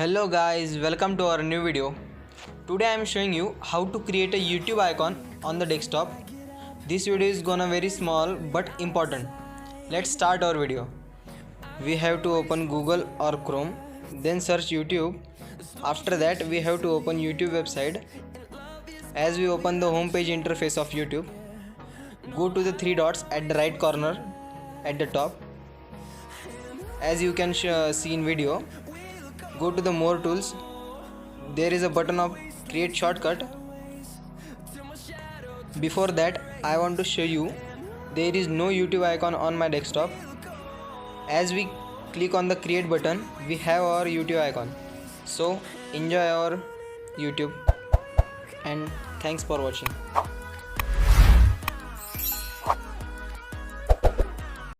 Hello guys, welcome to our new video. Today I am showing you how to create a YouTube icon on the desktop. This video is gonna very small but important. Let's start our video. We have to open Google or Chrome, then search YouTube. After that we have to open YouTube website. As we open the home page interface of YouTube, go to the three dots at the right corner at the top. As you can see in video, go to the more tools. There is a button of create shortcut. Before that I want to show you there is no YouTube icon on my desktop. As we click on the create button, we have our YouTube icon. So enjoy our YouTube and thanks for watching.